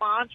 5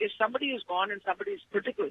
if somebody is gone and somebody is critical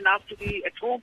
enough to be at home.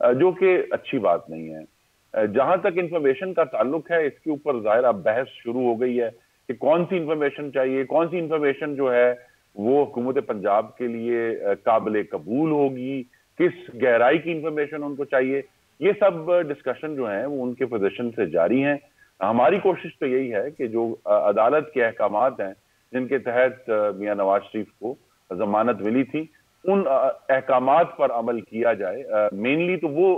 جو کہ اچھی بات نہیں ہے. جہاں تک انفارمیشن کا تعلق ہے اس کے اوپر ظاہر اب بحث شروع ہو گئی ہے کہ کون سی انفارمیشن چاہیے, کون سی انفارمیشن جو ہے وہ حکومت پنجاب کے لیے قابل قبول ہوگی, کس گہرائی کی انفارمیشن ان کو چاہیے. یہ سب ڈسکشن جو ہیں وہ ان کے پوزیشن سے جاری ہیں. ہماری کوشش تو یہی ہے کہ جو عدالت کے احکامات ہیں جن کے تحت میاں نواز شریف کو ضمانت ملی تھی ان احکامات پر عمل کیا جائے. مینلی تو وہ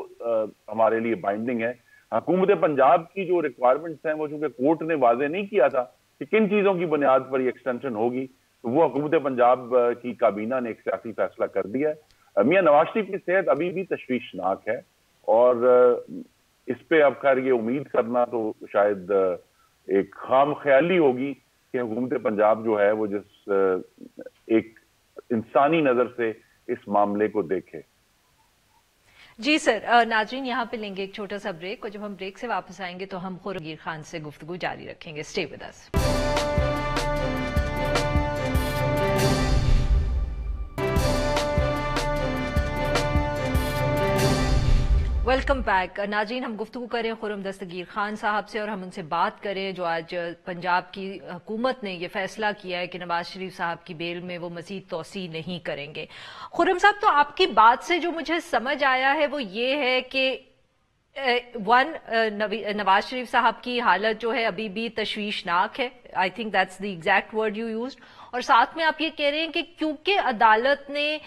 ہمارے لیے بائنڈنگ ہے. حکومت پنجاب کی جو ریکوائرمنٹس ہیں وہ چونکہ کورٹ نے واضح نہیں کیا تھا کہ کن چیزوں کی بنیاد پر یہ ایکسٹینشن ہوگی, تو وہ حکومت پنجاب کی کابینہ نے ایک سیاسی فیصلہ کر دیا ہے. میاں نواز شریف کی صحت ابھی بھی تشویشناک ہے اور اس پہ اب خیر یہ امید کرنا تو شاید ایک خام خیالی ہوگی کہ حکومت پنجاب جو ہے وہ جس ایک انسانی نظر سے اس معاملے کو دیکھے. جی سر, ناظرین یہاں پہ لیں گے ایک چھوٹا سا بریک, اور جب ہم بریک سے واپس آئیں گے تو ہم خورم گیر خان سے گفتگو جاری رکھیں گے. Stay with us. Welcome back. ناظرین ہم گفتگو کریں خرم دستگیر خان صاحب سے, اور ہم ان سے بات کریں جو آج پنجاب کی حکومت نے یہ فیصلہ کیا ہے کہ نواز شریف صاحب کی بیل میں وہ مزید توسیع نہیں کریں گے. خرم صاحب, تو آپ کی بات سے جو مجھے سمجھ آیا ہے وہ یہ ہے کہ نواز شریف صاحب کی حالت جو ہے ابھی بھی تشویشناک ہے. I think that's the exact word you used. اور ساتھ میں آپ یہ کہہ رہے ہیں کہ کیونکہ عدالت نے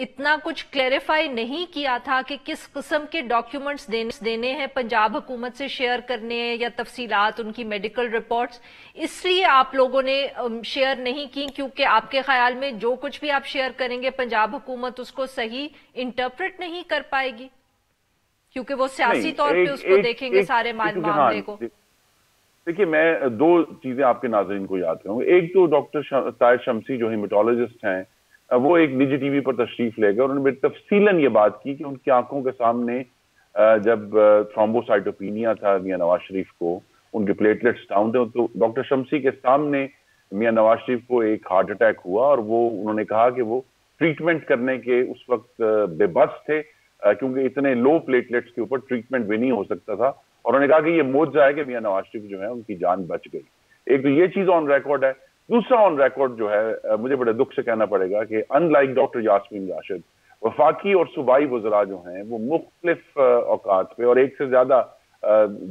اتنا کچھ کلیریفائی نہیں کیا تھا کہ کس قسم کے ڈاکیومنٹس دینے ہیں پنجاب حکومت سے شیئر کرنے ہیں یا تفصیلات ان کی میڈیکل رپورٹس, اس لیے آپ لوگوں نے شیئر نہیں کی, کیونکہ آپ کے خیال میں جو کچھ بھی آپ شیئر کریں گے پنجاب حکومت اس کو صحیح انٹرپریٹ نہیں کر پائے گی, کیونکہ وہ سیاسی طور پہ اس کو دیکھیں گے سارے معاملے کو. دیکھیے میں دو چیزیں آپ کے ناظرین کو یاد کروں. ایک تو ڈاکٹر طاہر شمسی جو ہیماٹولوجسٹ ہیں وہ ایک نجی ٹی وی پر تشریف لے گئے اور انہوں نے تفصیلاً یہ بات کی کہ ان کی آنکھوں کے سامنے جب تھرومبوسائٹوپینیا تھا میاں نواز شریف کو, ان کے پلیٹلیٹس ڈاؤن تھے, تو ڈاکٹر شمسی کے سامنے میاں نواز شریف کو ایک ہارٹ اٹیک ہوا اور وہ انہوں نے کہا کہ وہ ٹریٹمنٹ کرنے کے اس وقت بے بس تھے کیونکہ اتنے لو پلیٹلیٹس کے اوپر ٹریٹمنٹ بھی نہیں ہو سکتا تھا, اور انہوں نے کہا کہ یہ معجزہ ہے کہ میاں نواز شریف جو ہے ان کی جان بچ گئی. ایک تو یہ چیز آن ریکارڈ ہے. دوسرا آن ریکارڈ جو ہے مجھے بڑے دکھ سے کہنا پڑے گا کہ in like doctor Yasmin Rashid, وفاقی اور صوبائی وزراء جو ہیں وہ مختلف اوقات پہ اور ایک سے زیادہ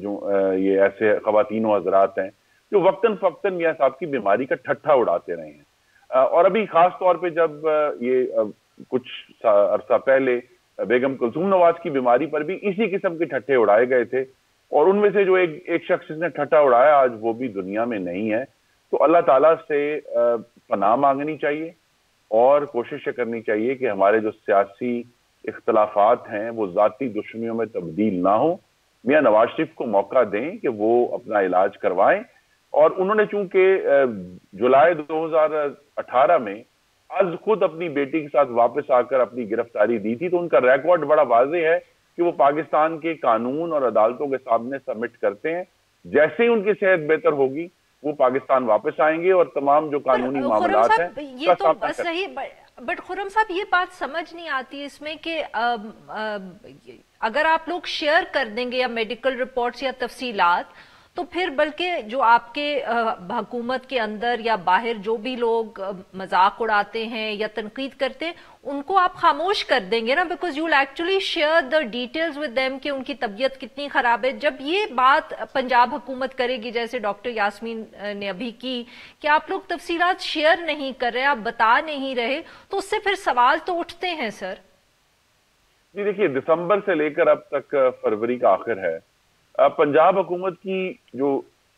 جو یہ ایسے خواتین و حضرات ہیں جو وقتاً فوقتاً میاں صاحب کی بیماری کا ٹھٹھا اڑاتے رہے ہیں. اور ابھی خاص طور پہ جب یہ کچھ عرصہ پہلے بیگم کلثوم نواز کی بیماری پر بھی اسی قسم کے ٹھٹھے اڑائے گئے تھے, اور ان میں سے جو ایک شخص جس نے ٹھٹھا اڑایا آج وہ بھی دنیا میں نہیں ہے. تو اللہ تعالیٰ سے پناہ مانگنی چاہیے اور کوشش کرنی چاہیے کہ ہمارے جو سیاسی اختلافات ہیں وہ ذاتی دشمنیوں میں تبدیل نہ ہوں. میاں نواز شریف کو موقع دیں کہ وہ اپنا علاج کروائیں, اور انہوں نے چونکہ جولائی 2018 میں از خود اپنی بیٹی کے ساتھ واپس آ کر اپنی گرفتاری دی تھی, تو ان کا ریکارڈ بڑا واضح ہے کہ وہ پاکستان کے قانون اور عدالتوں کے سامنے سبمٹ کرتے ہیں. جیسے ہی ان کی صحت بہتر ہوگی وہ پاکستان واپس آئیں گے اور تمام جو قانونی معاملات ہیں یہ تو صحیح. بٹ خرم صاحب یہ بات سمجھ نہیں آتی اس میں کہ اگر آپ لوگ شیئر کر دیں گے یا میڈیکل رپورٹس یا تفصیلات, تو پھر بلکہ جو آپ کے حکومت کے اندر یا باہر جو بھی لوگ مذاق اڑاتے ہیں یا تنقید کرتے ہیں ان کو آپ خاموش کر دیں گے نا, because you will actually share the details with them کہ ان کی طبیعت کتنی خراب ہے. جب یہ بات پنجاب حکومت کرے گی جیسے ڈاکٹر یاسمین نے ابھی کی کہ آپ لوگ تفصیلات شیئر نہیں کر رہے, آپ بتا نہیں رہے, تو اس سے پھر سوال تو اٹھتے ہیں سر. جی دیکھیے, دسمبر سے لے کر اب تک فروری کا آخر ہے, پنجاب حکومت کی جو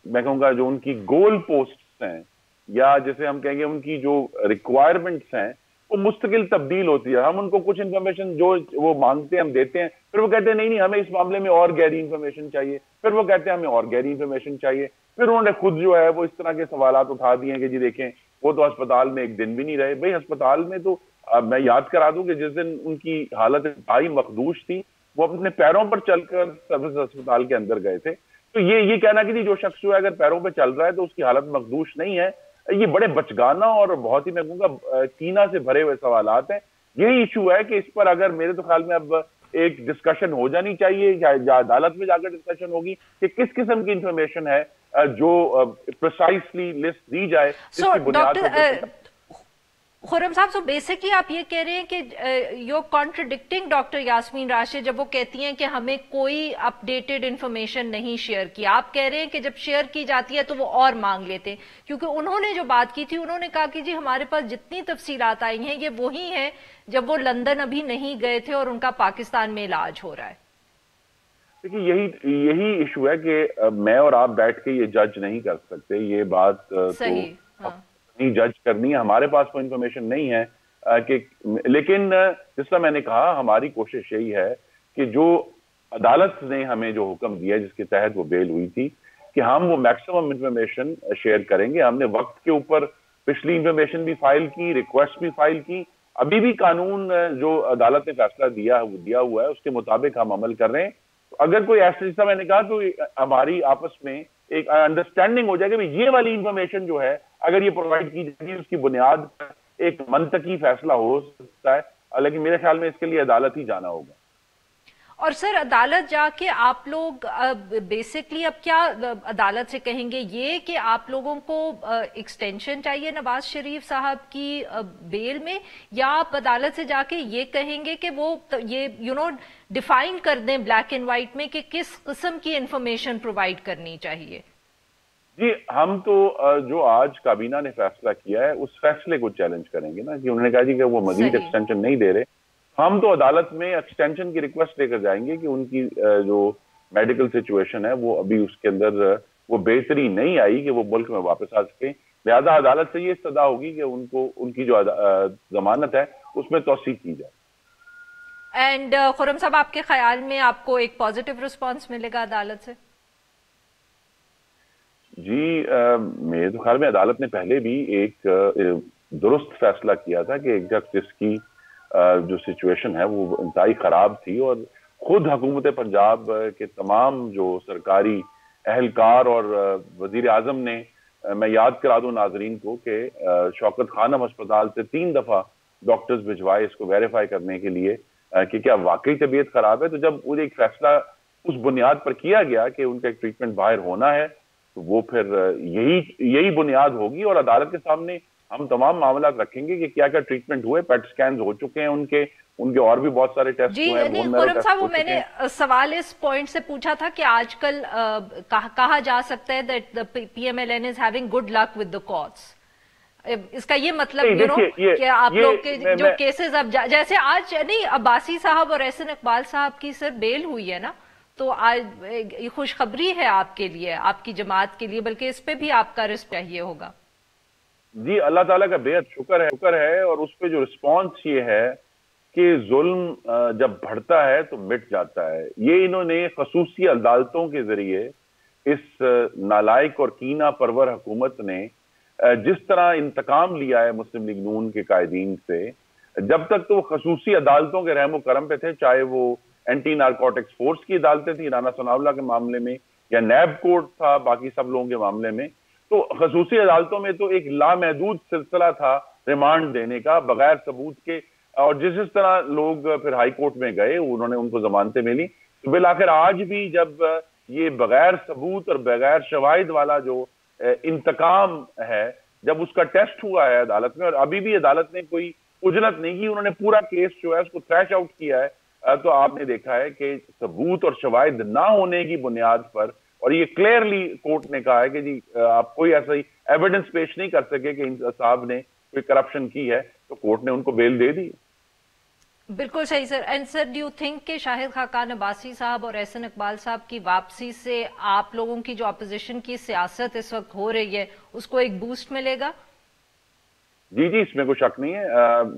میں کہوں گا جو ان کی گول پوسٹس ہیں یا جیسے ہم کہیں گے ان کی جو ریکوائرمنٹس ہیں وہ مستقل تبدیل ہوتی ہے. ہم ان کو کچھ انفارمیشن جو وہ مانگتے ہیں ہم دیتے ہیں, پھر وہ کہتے ہیں نہیں ہمیں اس معاملے میں اور گہری انفارمیشن چاہیے, پھر وہ کہتے ہیں ہمیں اور گہری انفارمیشن چاہیے. پھر انہوں نے خود جو ہے وہ اس طرح کے سوالات اٹھا دیے ہیں کہ جی دیکھیں وہ تو ہسپتال میں ایک دن بھی نہیں رہے. بھائی ہسپتال میں تو میں یاد کرا دوں کہ جس دن ان کی حالت انتہائی مخدوش تھی وہ اپنے پیروں پر چل کر سروس ہسپتال کے اندر گئے تھے. تو یہ کہنا کہ جو شخص جو ہے اگر پیروں پہ چل رہا ہے تو اس کی حالت مخدوش نہیں ہے, یہ بڑے بچگانہ اور بہت ہی میں کہوں گا کینہ سے بھرے ہوئے سوالات ہیں. یہی ایشو ہے کہ اس پر اگر میرے تو خیال میں اب ایک ڈسکشن ہو جانی چاہیے یا عدالت میں جا کر ڈسکشن ہوگی کہ کس قسم کی انفارمیشن ہے جو پریسائسلی لسٹ دی جائے جس کی بنیاد پر. خرم صاحب سو بیسکلی آپ یہ کہہ رہے ہیں کہ you contradicting doctor Yasmin Rashid جب وہ کہتی ہیں کہ ہمیں کوئی اپ ڈیٹڈ انفارمیشن نہیں شیئر کی. آپ کہہ رہے ہیں کہ جب شیئر کی جاتی ہے تو وہ اور مانگ لیتے ہیں, کیونکہ انہوں نے جو بات کی تھی انہوں نے کہا کہ جی ہمارے پاس جتنی تفصیلات آئی ہیں یہ وہی ہیں جب وہ لندن ابھی نہیں گئے تھے اور ان کا پاکستان میں علاج ہو رہا ہے. دیکھیے یہی ایشو ہے کہ میں اور آپ بیٹھ کے یہ جج نہیں کر سکتے, یہ بات صحیح نہیں جج کرنی ہے, ہمارے پاس کوئی انفارمیشن نہیں ہے کہ, لیکن جس طرح میں نے کہا ہماری کوشش یہی ہے کہ جو عدالت نے ہمیں جو حکم دیا جس کے تحت وہ بیل ہوئی تھی کہ ہم وہ میکسیمم انفارمیشن شیئر کریں گے. ہم نے وقت کے اوپر پچھلی انفارمیشن بھی فائل کی, ریکویسٹ بھی فائل کی, ابھی بھی قانون جو عدالت نے فیصلہ دیا ہوا ہے اس کے مطابق ہم عمل کر رہے ہیں. اگر کوئی ایسا, جیسا میں نے کہا تو ہماری آپس میں ایک انڈرسٹینڈنگ ہو جائے کہ یہ والی انفارمیشن جو ہے اگر یہ پرووائڈ کی جائے گی اس کی بنیاد پر ایک منطقی فیصلہ ہو سکتا ہے, لیکن میرے خیال میں اس کے لیے عدالت ہی جانا ہوگا. اور سر عدالت جا کے آپ لوگ بیسکلی اب کیا عدالت سے کہیں گے یہ کہ آپ لوگوں کو ایکسٹینشن چاہیے نواز شریف صاحب کی بیل میں, یا آپ عدالت سے جا کے یہ کہیں گے کہ وہ یہ ڈیفائن کر دیں بلیک اینڈ وائٹ میں کہ کس قسم کی انفارمیشن پرووائڈ کرنی چاہیے؟ جی ہم تو جو آج کابینہ نے فیصلہ کیا ہے اس فیصلے کو چیلنج کریں گے نا, کہ انہوں نے کہا جی کہ وہ مزید ایکسٹینشن نہیں دے رہے. ہم تو عدالت میں ایکسٹینشن کی ریکویسٹ لے کر جائیں گے کہ ان کی جو میڈیکل سچویشن ہے وہ ابھی اس کے اندر وہ بہتری نہیں آئی کہ وہ ملک میں واپس آ سکیں. لہذا عدالت سے یہ استدعا ہوگی کہ ان کی جو ضمانت ہے اس میں توسیع کی جائے. اینڈ خرم صاحب آپ کے خیال میں آپ کو ایک پازیٹیو رسپانس ملے گا عدالت سے؟ جی میرے تو خیال میں عدالت نے پہلے بھی ایک درست فیصلہ کیا تھا کہ ایک شخص جس کی جو سچویشن ہے وہ انتہائی خراب تھی اور خود حکومت پنجاب کے تمام جو سرکاری اہلکار اور وزیر اعظم نے, میں یاد کرا دوں ناظرین کو کہ شوکت خانم ہسپتال سے 3 دفعہ ڈاکٹرز بھجوائے اس کو ویریفائی کرنے کے لیے کہ کیا واقعی طبیعت خراب ہے. تو جب وہ ایک فیصلہ اس بنیاد پر کیا گیا کہ ان کا ایک ٹریٹمنٹ باہر ہونا ہے تو وہ پھر یہی بنیاد ہوگی اور عدالت کے سامنے ہم تمام معاملات رکھیں گے کہ کیا کیا ٹریٹمنٹ ہوئے, پیٹ سکینز ہو چکے ہیں ان کے اور بھی بہت سارے ٹیسٹ ہوئے ہیں. جی خرم صاحب وہ میں نے سوال اس پوائنٹ سے پوچھا تھا کہ آج کل کہا جا سکتا ہے that the PMLN is having good luck with the courts. اس کا یہ مطلب کہ آپ لوگ کے جو کیسز اب جیسے آج نہیں عباسی صاحب اور احسن اقبال صاحب کی سر بیل ہوئی ہے نا, تو آج خوشخبری ہے آپ کے لیے, آپ کی جماعت کے لیے, بلکہ اس پہ بھی آپ کا رسک چاہیے ہوگا. جی اللہ تعالیٰ کا بے حد شکر ہے اور اس پہ جو رسپانس یہ ہے کہ ظلم جب بڑھتا ہے تو مٹ جاتا ہے. یہ انہوں نے خصوصی عدالتوں کے ذریعے اس نالائق اور کینہ پرور حکومت نے جس طرح انتقام لیا ہے مسلم لیگ نون کے قائدین سے, جب تک تو وہ خصوصی عدالتوں کے رحم و کرم پہ تھے, چاہے وہ اینٹی نارکوٹکس فورس کی عدالتیں تھیں رانا ثناء اللہ کے معاملے میں یا نیب کورٹ تھا باقی سب لوگوں کے معاملے میں, تو خصوصی عدالتوں میں تو ایک لامحدود سلسلہ تھا ریمانڈ دینے کا بغیر ثبوت کے, اور جس طرح لوگ پھر ہائی کورٹ میں گئے انہوں نے ان کو ضمانتیں ملی. تو بالآخر آج بھی جب یہ بغیر ثبوت اور بغیر شواہد والا جو انتقام ہے جب اس کا ٹیسٹ ہوا ہے عدالت میں, اور ابھی بھی عدالت نے کوئی اجلت نہیں کی, انہوں نے پورا کیس جو ہے اس کو تھریش آؤٹ کیا ہے, تو آپ نے دیکھا ہے کہ ثبوت اور شواہد نہ ہونے کی بنیاد پر, اور یہ کلیئرلی کورٹ نے کہا ہے کہ جی آپ کوئی ایسا ہی ایویڈنس پیش نہیں کر سکے کہ ان صاحب نے کوئی کرپشن کی ہے, تو کورٹ نے ان کو بیل دے دی. بالکل صحیح sir. And sir do you think کہ شاہد خاقان عباسی صاحب اور احسن اقبال صاحب کی واپسی سے آپ لوگوں کی جو اپوزیشن کی سیاست اس وقت ہو رہی ہے اس کو ایک بوسٹ ملے گا؟ جی اس میں کوئی شک نہیں ہے,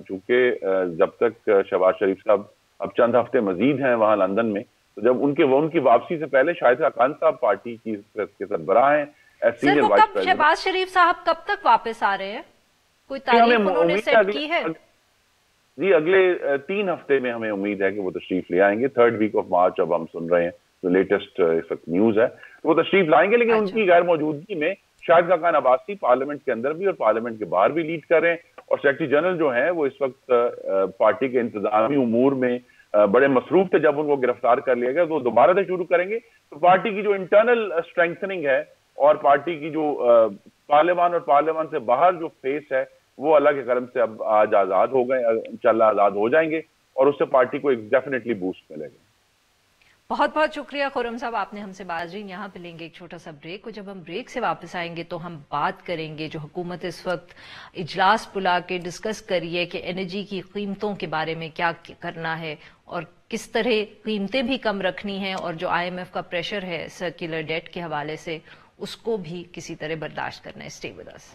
چونکہ جب تک شہباز شریف صاحب اب چند ہفتے مزید ہیں وہاں لندن میں, تو جب ان کی واپسی سے پہلے شاہد خاقان صاحب پارٹی کی سربراہ ہیں. سر وہ کب شہباز شریف صاحب کب تک واپس آ رہے ہیں, کوئی تاریخ انہوں نے سیٹ کی ہے؟ جی اگلے 3 ہفتے میں ہمیں امید ہے کہ وہ تشریف لے آئیں گے. 3rd week of March اب ہم سن رہے ہیں جو لیٹسٹ اس وقت نیوز ہے, وہ تشریف لائیں گے, لیکن ان کی غیر موجودگی میں شاہد خاقان عباسی پارلیمنٹ کے اندر بھی اور پارلیمنٹ کے باہر بھی لیڈ کر رہے ہیں, اور سیکرٹری جنرل جو ہیں وہ اس وقت پارٹی کے انتظامی امور میں بڑے مصروف تھے جب ان کو گرفتار کر لیا گیا، تو دوبارہ سے شروع کریں گے. تو پارٹی کی جو انٹرنل اسٹرینتھننگ ہے اور پارٹی کی جو پارلیمان اور پارلیمان سے باہر جو فیس ہے وہ اللہ کے کرم سے اب آج آزاد ہو گئے، انشاءاللہ آزاد ہو جائیں گے اور اس سے پارٹی کو ایک ڈیفینیٹلی بوسٹ ملے گا. بہت بہت شکریہ خرم صاحب، آپ نے ہم سے بات کی. یہاں پہ لیں گے ایک چھوٹا سا بریک، اور جب ہم بریک سے واپس آئیں گے تو ہم بات کریں گے جو حکومت اس وقت اجلاس بلا کے ڈسکس کری ہے کہ انرجی کی قیمتوں کے بارے میں کیا کرنا ہے اور کس طرح قیمتیں بھی کم رکھنی ہیں، اور جو IMF کا پریشر ہے سرکولر ڈیٹ کے حوالے سے اس کو بھی کسی طرح برداشت کرنا ہے. Stay with us.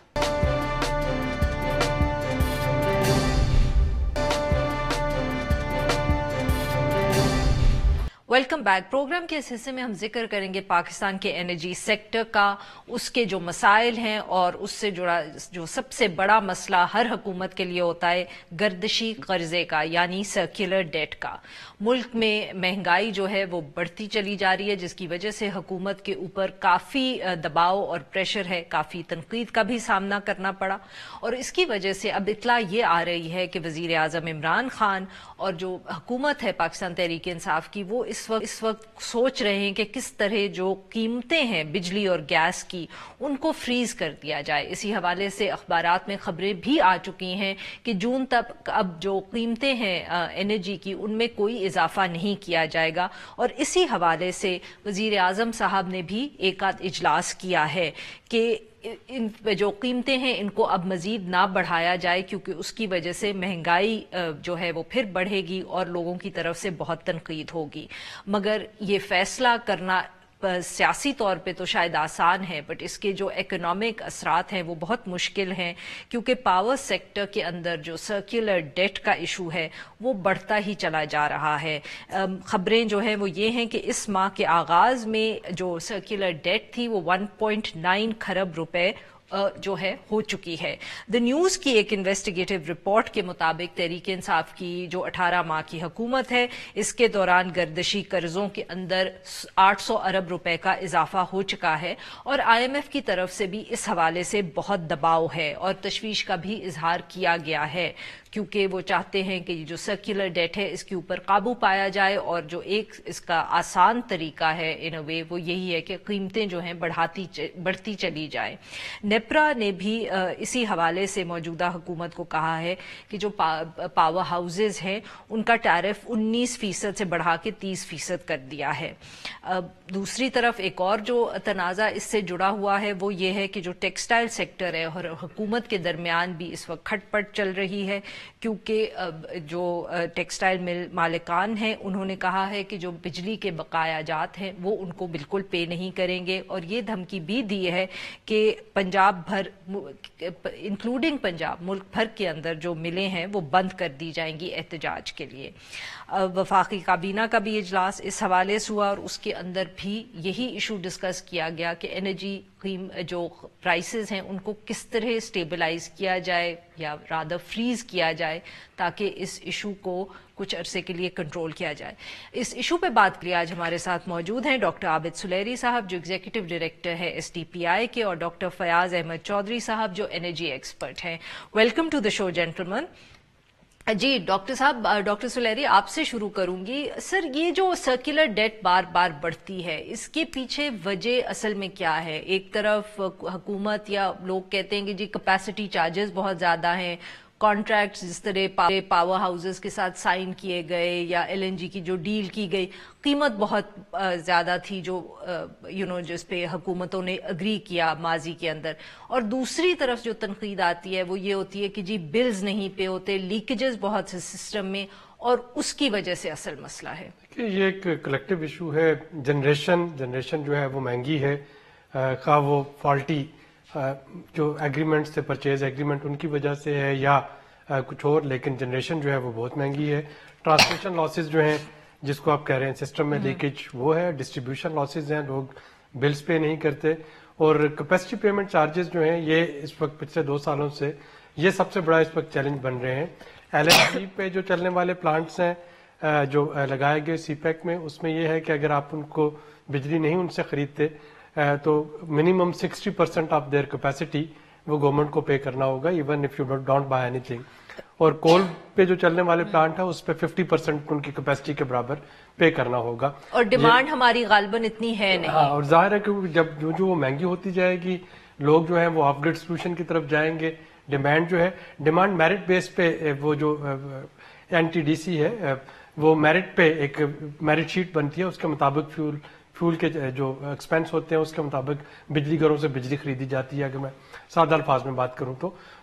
Welcome back. پروگرام کے اس حصے میں ہم ذکر کریں گے پاکستان کے انرجی سیکٹر کا، اس کے جو مسائل ہیں اور اس سے جڑا جو سب سے بڑا مسئلہ ہر حکومت کے لیے ہوتا ہے گردشی قرضے کا، یعنی سرکولر ڈیٹ کا. ملک میں مہنگائی جو ہے وہ بڑھتی چلی جا رہی ہے، جس کی وجہ سے حکومت کے اوپر کافی دباؤ اور پریشر ہے، کافی تنقید کا بھی سامنا کرنا پڑا. اور اس کی وجہ سے اب اطلاع یہ آ رہی ہے کہ وزیر اعظم عمران خان اور جو حکومت ہے پاکستان تحریک انصاف کی، وہ اس وقت سوچ رہے ہیں کہ کس طرح جو قیمتیں ہیں بجلی اور گیس کی ان کو فریز کر دیا جائے. اسی حوالے سے اخبارات میں خبریں بھی آ چکی ہیں کہ جون تک اب جو قیمتیں ہیں انرجی کی ان میں کوئی اضافہ نہیں کیا جائے گا. اور اسی حوالے سے وزیر اعظم صاحب نے بھی ایک آدھ اجلاس کیا ہے کہ ان جو قیمتیں ہیں ان کو اب مزید نہ بڑھایا جائے، کیونکہ اس کی وجہ سے مہنگائی جو ہے وہ پھر بڑھے گی اور لوگوں کی طرف سے بہت تنقید ہوگی. مگر یہ فیصلہ کرنا سیاسی طور پہ تو شاید آسان ہے، بٹ اس کے جو اکنامک اثرات ہیں وہ بہت مشکل ہیں، کیونکہ پاور سیکٹر کے اندر جو سرکولر ڈیٹ کا ایشو ہے وہ بڑھتا ہی چلا جا رہا ہے. خبریں جو ہیں وہ یہ ہیں کہ اس ماہ کے آغاز میں جو سرکولر ڈیٹ تھی وہ 1.9 کھرب روپے جو ہے ہو چکی ہے. دا نیوز کی ایک انویسٹیگیٹو رپورٹ کے مطابق تحریک انصاف کی جو 18 ماہ کی حکومت ہے اس کے دوران گردشی قرضوں کے اندر 800 ارب روپے کا اضافہ ہو چکا ہے، اور IMF کی طرف سے بھی اس حوالے سے بہت دباؤ ہے اور تشویش کا بھی اظہار کیا گیا ہے، کیونکہ وہ چاہتے ہیں کہ جو سرکولر ڈیٹ ہے اس کے اوپر قابو پایا جائے، اور جو ایک اس کا آسان طریقہ ہے ان اے وے وہ یہی ہے کہ قیمتیں جو ہیں بڑھتی چلی جائیں. نیپرا نے بھی اسی حوالے سے موجودہ حکومت کو کہا ہے کہ جو پاور ہاؤسز ہیں ان کا ٹیرف 19% سے بڑھا کے 30% کر دیا ہے. دوسری طرف ایک اور جو تنازع اس سے جڑا ہوا ہے وہ یہ ہے کہ جو ٹیکسٹائل سیکٹر ہے اور حکومت کے درمیان بھی اس وقت کھٹ پٹ چل رہی ہے، کیونکہ جو ٹیکسٹائل مل مالکان ہیں انہوں نے کہا ہے کہ جو بجلی کے بقایا جات ہیں وہ ان کو بالکل پے نہیں کریں گے، اور یہ دھمکی بھی دی ہے کہ پنجاب بھر انکلوڈنگ پنجاب ملک بھر کے اندر جو ملیں ہیں وہ بند کر دی جائیں گی احتجاج کے لیے. وفاقی کابینہ کا بھی اجلاس اس حوالے سے ہوا اور اس کے اندر بھی یہی ایشو ڈسکس کیا گیا کہ انرجی جو پرائسز ہیں ان کو کس طرح اسٹیبلائز کیا جائے یا رادر فریز کیا جائے تاکہ اس ایشو کو کچھ عرصے کے لیے کنٹرول کیا جائے. اس ایشو پہ بات کے لیے آج ہمارے ساتھ موجود ہیں ڈاکٹر عابد سلیری صاحب جو ایگزیکٹو ڈائریکٹر ہے SDPI کے، اور ڈاکٹر فیاض احمد چودھری صاحب جو انرجی ایکسپرٹ ہیں. Welcome to the show gentleman. جی ڈاکٹر صاحب، ڈاکٹر سلیری آپ سے شروع کروں گی. سر، یہ جو سرکولر ڈیٹ بار بار بڑھتی ہے اس کے پیچھے وجہ اصل میں کیا ہے؟ ایک طرف حکومت یا لوگ کہتے ہیں کہ جی کیپیسٹی چارجز بہت زیادہ ہیں، کانٹریکٹس جس طرح پاور ہاؤسز کے ساتھ سائن کیے گئے یا LNG کی جو ڈیل کی گئی قیمت بہت زیادہ تھی جو جس پہ حکومتوں نے اگری کیا ماضی کے اندر، اور دوسری طرف جو تنقید آتی ہے وہ یہ ہوتی ہے کہ جی بلز نہیں پے ہوتے، لیکیجز بہت سے سسٹم میں، اور اس کی وجہ سے اصل مسئلہ ہے. یہ ایک کلیکٹیو ایشو ہے. جنریشن جو ہے وہ مہنگی ہے، خواہ وہ فالٹی جو ایگریمنٹ سے پرچیز ایگریمنٹ ان کی وجہ سے ہے یا کچھ اور، لیکن جنریشن جو ہے وہ بہت مہنگی ہے. ٹرانسمیشن لاسز جو ہیں جس کو آپ کہہ رہے ہیں سسٹم میں لیکیج وہ ہے، ڈسٹریبیوشن لاسز ہیں، لوگ بلز پے نہیں کرتے، اور کیپیسٹی پیمنٹ چارجز جو ہیں یہ اس وقت پچھلے 2 سالوں سے یہ سب سے بڑا اس وقت چیلنج بن رہے ہیں. LNG پہ جو چلنے والے پلانٹس ہیں جو لگائے گئے CPEC میں، اس میں یہ ہے کہ اگر آپ ان کو بجلی نہیں ان سے خریدتے تو منیمم 60% آف دیئر کیپیسٹی وہ گورنمنٹ کو پے کرنا ہوگا even if you don't buy any thing. اور کول پہ جو چلنے والے پلانٹ ہیں اس پہ 50% ان کی کیپیسٹی کے برابر پے کرنا ہوگا. اور ڈیمانڈ ہماری غالباً اتنی ہے نہیں. ہاں، اور ظاہر ہے کہ جب جو وہ مہنگی ہوتی جائے گی لوگ جو ہیں وہ آف گریڈ سولوشن کی طرف جائیں گے. ڈیمانڈ جو ہے ڈیمانڈ میرٹ بیس پہ وہ جو این ٹی ڈی سی ہے وہ میرٹ پہ ایک میرٹ شیٹ بنتی ہے, اس کے مطابق فیول کے جو ایکسپینس ہوتے ہیں اس کے مطابق بجلی گھروں سے بجلی خریدی جاتی ہے. اگر میں سادہ الفاظ میں بات کروں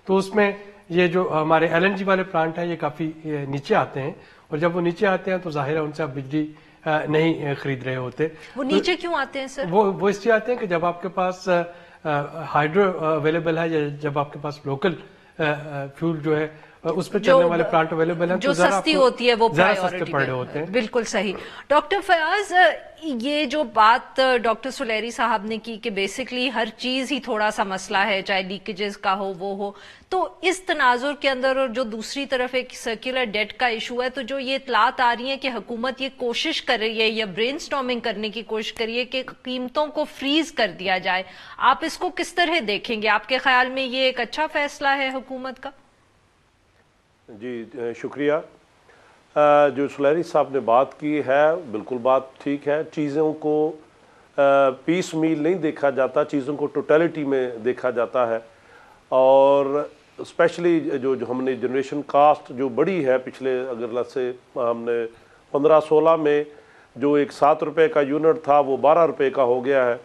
تو اس میں یہ جو ہمارے ایل این جی والے پلانٹ ہیں یہ کافی نیچے آتے ہیں, اور جب وہ نیچے آتے ہیں تو ظاہر ہے ان سے آپ بجلی نہیں خرید رہے ہوتے. وہ نیچے کیوں آتے ہیں سر؟ وہ اس لیے آتے ہیں کہ جب آپ کے پاس ہائیڈرو اویلیبل ہے یا جب آپ کے پاس لوکل فیول جو ہے اس پہ چلنے والے پلانٹ اویلیبل ہیں جو سستی ہوتی ہے وہ سستے پڑے ہوتے ہیں. بالکل صحیح. ڈاکٹر فیاض, یہ جو بات ڈاکٹر سلیری صاحب نے کی کہ بیسکلی ہر چیز ہی تھوڑا سا مسئلہ ہے, چاہے لیکیجز کا ہو وہ ہو, تو اس تناظر کے اندر اور جو دوسری طرف ایک سرکولر ڈیٹ کا ایشو ہے, تو جو یہ اطلاعات آ رہی ہیں کہ حکومت یہ کوشش کر رہی ہے یا برین سٹارمنگ کرنے کی کوشش کر رہی ہے کہ قیمتوں کو فریز کر دیا جائے, آپ اس کو کس طرح دیکھیں گے؟ آپ کے خیال میں یہ ایک اچھا فیصلہ ہے حکومت کا؟ جی شکریہ. جو سلیری صاحب نے بات کی ہے بالکل بات ٹھیک ہے. چیزوں کو پیس میل نہیں دیکھا جاتا, چیزوں کو ٹوٹیلٹی میں دیکھا جاتا ہے. اور اسپیشلی جو ہم نے جنریشن کاسٹ جو بڑی ہے پچھلے اگر سے ہم نے 15-16 میں جو ایک 7 روپے کا یونٹ تھا وہ 12 روپے کا ہو گیا ہے,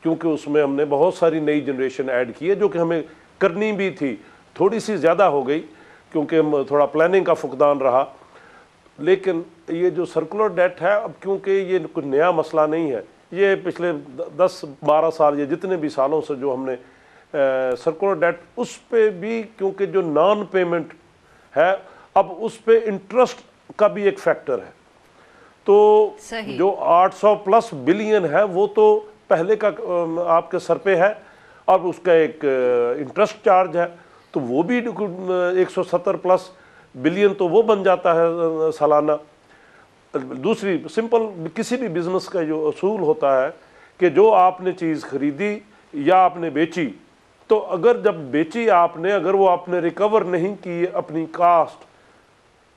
کیونکہ اس میں ہم نے بہت ساری نئی جنریشن ایڈ کی ہے جو کہ ہمیں کرنی بھی تھی. تھوڑی سی زیادہ ہو گئی کیونکہ تھوڑا پلاننگ کا فقدان رہا. لیکن یہ جو سرکولر ڈیٹ ہے اب کیونکہ یہ کچھ نیا مسئلہ نہیں ہے, یہ پچھلے 10-12 سال یا جتنے بھی سالوں سے جو ہم نے سرکولر ڈیٹ اس پہ بھی کیونکہ جو نان پیمنٹ ہے اب اس پہ انٹرسٹ کا بھی ایک فیکٹر ہے. تو جو 800+ بلین ہے وہ تو پہلے کا آپ کے سر پہ ہے, اب اس کا ایک انٹرسٹ چارج ہے تو وہ بھی 170+ بلین تو وہ بن جاتا ہے سالانہ. دوسری سمپل کسی بھی بزنس کا جو اصول ہوتا ہے کہ جو آپ نے چیز خریدی یا آپ نے بیچی, تو اگر جب بیچی آپ نے اگر وہ آپ نے ریکور نہیں کی اپنی کاسٹ,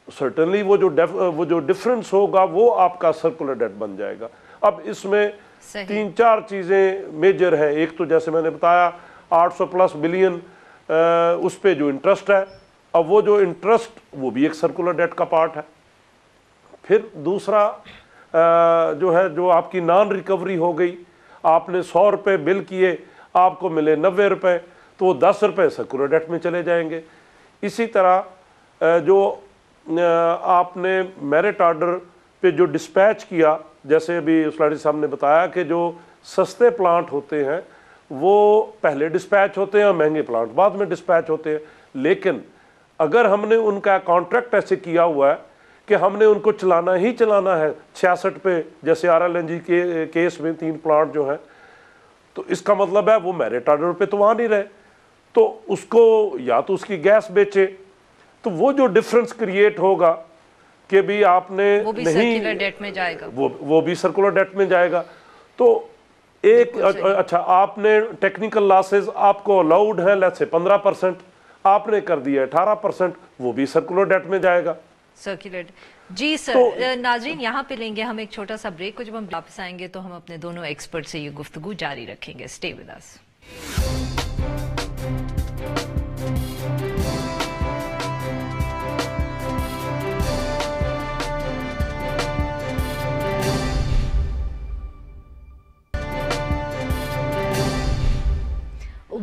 سرٹنلی وہ جو ڈفرنس ہوگا وہ آپ کا سرکولر ڈیٹ بن جائے گا. اب اس میں 3-4 چیزیں میجر ہیں. ایک تو جیسے میں نے بتایا 800+ بلین اس پہ جو انٹرسٹ ہے, اب وہ جو انٹرسٹ وہ بھی ایک سرکولر ڈیٹ کا پارٹ ہے. پھر دوسرا جو ہے جو آپ کی نان ریکوری ہو گئی, آپ نے 100 روپے بل کیے آپ کو ملے 90 روپے, تو وہ 10 روپے سرکولر ڈیٹ میں چلے جائیں گے. اسی طرح جو آپ نے میرٹ آرڈر پہ جو ڈسپیچ کیا, جیسے ابھی سلیری صاحب نے بتایا کہ جو سستے پلانٹ ہوتے ہیں وہ پہلے ڈسپیچ ہوتے ہیں اور مہنگے پلانٹ بعد میں ڈسپیچ ہوتے ہیں. لیکن اگر ہم نے ان کا کانٹریکٹ ایسے کیا ہوا ہے کہ ہم نے ان کو چلانا ہی چلانا ہے 66 پہ, جیسے RLNG کے کیس میں 3 پلانٹ جو ہیں, تو اس کا مطلب ہے وہ میرٹ آرڈر پہ تو وہاں نہیں رہے, تو اس کو یا تو اس کی گیس بیچے, تو وہ جو ڈفرنس کریٹ ہوگا کہ بھی آپ نے نہیں ڈیٹ میں جائے گا, وہ بھی سرکولر ڈیٹ میں جائے گا. تو ایک اچھا آپ نے ٹیکنیکل لاسز آپ کو الاؤڈ ہیں لیٹس سے 15%, آپ نے کر دیا 18%, وہ بھی سرکولر ڈیٹ میں جائے گا. سرکولر. جی سر. ناظرین یہاں پہ لیں گے ہم ایک چھوٹا سا بریک کو, جب ہم واپس آئیں گے تو ہم اپنے دونوں ایکسپرٹ سے یہ گفتگو جاری رکھیں گے. Stay with us.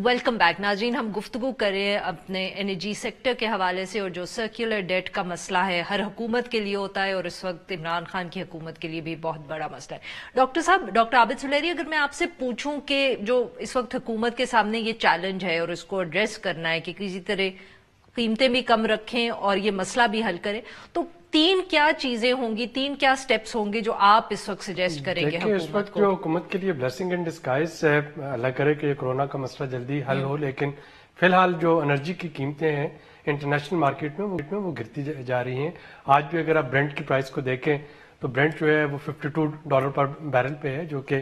Welcome back. ناظرین ہم گفتگو کر رہے ہیں اپنے انرجی سیکٹر کے حوالے سے, اور جو سرکولر ڈیٹ کا مسئلہ ہے ہر حکومت کے لیے ہوتا ہے, اور اس وقت عمران خان کی حکومت کے لیے بھی بہت بڑا مسئلہ ہے. ڈاکٹر صاحب, ڈاکٹر عابد سلیری, اگر میں آپ سے پوچھوں کہ جو اس وقت حکومت کے سامنے یہ چیلنج ہے اور اس کو ایڈریس کرنا ہے کہ کسی طرح قیمتیں بھی کم رکھیں اور یہ مسئلہ بھی حل کریں, تو 3 کیا چیزیں ہوں گی, 3 کیا سٹیپس ہوں گے جو آپ اس وقت سجیسٹ کریں گے حکومت کو؟ اس وقت جو حکومت کے لیے بلیسنگ ان ڈسگائز ہے, اللہ کرے کہ کورونا کا مسئلہ جلدی حل ہو, لیکن فی الحال جو انرجی کی قیمتیں ہیں انٹرنیشنل مارکیٹ میں وہ گرتی جا رہی ہیں. آج بھی اگر آپ برنٹ کی پرائس کو دیکھیں تو برنٹ جو ہے وہ $52 پر بیرل پہ ہے, جو کہ